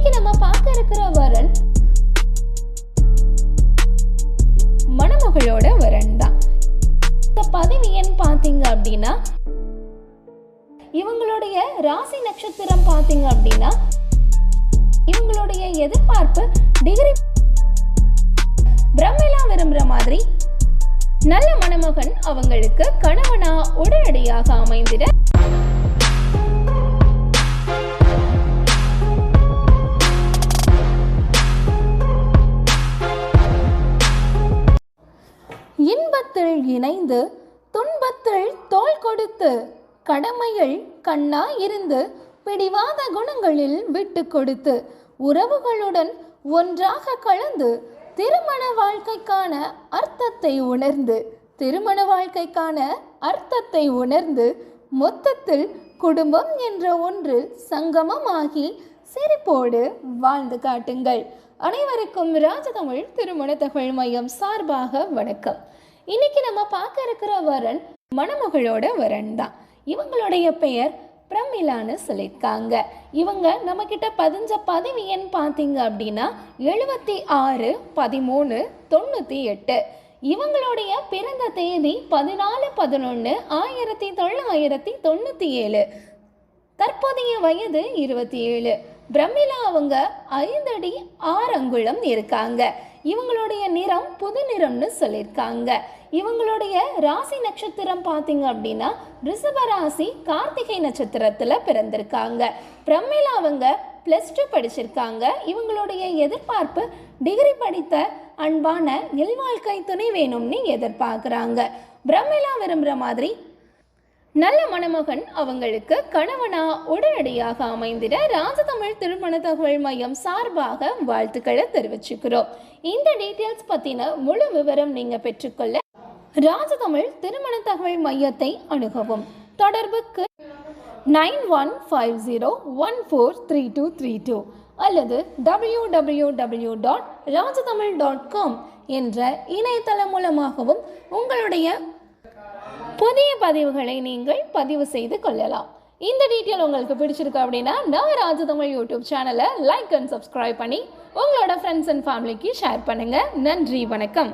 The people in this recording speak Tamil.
இன்னைக்கு நம்ம பார்க்க இருக்கிற வரன் மணமகளோட வரன் தான். இந்த பதவி ஏன்னு பாத்தீங்க அப்படின்னா, இவங்களுடைய ராசி நட்சத்திரம் பாத்தீங்க அப்படின்னா, இவங்களுடைய எதிர்பார்ப்பு டிகிரி பிரம்மிலா விரும்புற மாதிரி நல்ல மணமகன் அவங்களுக்கு கணவனா உடனடியாக அமைந்திட இன்பத்தில் இணைந்து துன்பத்தில் தோள் கொடுத்து கடமையில் கண்ணா இருந்து பிடிவாத குணங்களில் விட்டு கொடுத்து உறவுகளுடன் ஒன்றாக கலந்து திருமண வாழ்க்கைக்கான அர்த்தத்தை உணர்ந்து மொத்தத்தில் குடும்பம் என்ற ஒன்றில் சங்கமமாகி சிரிப்போடு வாழ்ந்து காட்டுங்கள். அனைவருக்கும் ராஜதமிழ் திருமண தகவல் மையம் சார்பாக வணக்கம். இன்னைக்கு நம்ம பார்க்க இருக்கிற வரன் மணமகளோட வரன் தான். இவங்களுடைய பெயர் பிரமிளான்னு சொல்லியிருக்காங்க. இவங்க நம்ம கிட்ட பதிஞ்ச பதவி எண் பார்த்தீங்க அப்படின்னா 761398. இவங்களுடைய பிறந்த தேதி 14/11/1997. தற்போதைய வயது 27. பிரமிளா அவங்க 5 அடி 6 அங்குலம் இருக்காங்க. இவங்களுடைய நிறம் புது நிறம்னு சொல்லியிருக்காங்க. இவங்களுடைய ராசி நட்சத்திரம் பார்த்தீங்க அப்படின்னா ரிஷப ராசி, கார்த்திகை நட்சத்திரத்துல பிறந்திருக்காங்க. பிரமிளா அவங்க +2 படிச்சிருக்காங்க. இவங்களுடைய எதிர்பார்ப்பு டிகிரி படித்த அன்பான இல்வாழ்க்கை துணை வேணும்னு எதிர்பார்க்குறாங்க. பிரமிளா விரும்புகிற மாதிரி நல்ல மணமகன் அவங்களுக்கு கணவனா உடனடியாக அமைந்திட ராஜதமிழ் திருமண தகவல் மையம் சார்பாக வாழ்த்துக்களை தெரிவிச்சுக்கிறோம். இந்த டீட்டெயில்ஸ் பற்றின முழு விவரம் நீங்கள் பெற்றுக்கொள்ள ராஜதமிழ் திருமண தகவல் மையத்தை அணுகவும். தொடர்புக்கு 9150143232 அல்லது www.rajathamil.com என்ற இணையதளம் மூலமாகவும் உங்களுடைய புதிய பதிவுகளை நீங்கள் பதிவு செய்து கொள்ளலாம். இந்த டீட்டெயில் உங்களுக்கு பிடிச்சிருக்கு அப்படின்னா நம்ம ராஜதமிழ் யூடியூப் சேனலை லைக் அண்ட் சப்ஸ்கிரைப் பண்ணி உங்களோட ஃப்ரெண்ட்ஸ் அண்ட் ஃபேமிலிக்கு ஷேர் பண்ணுங்க. நன்றி, வணக்கம்.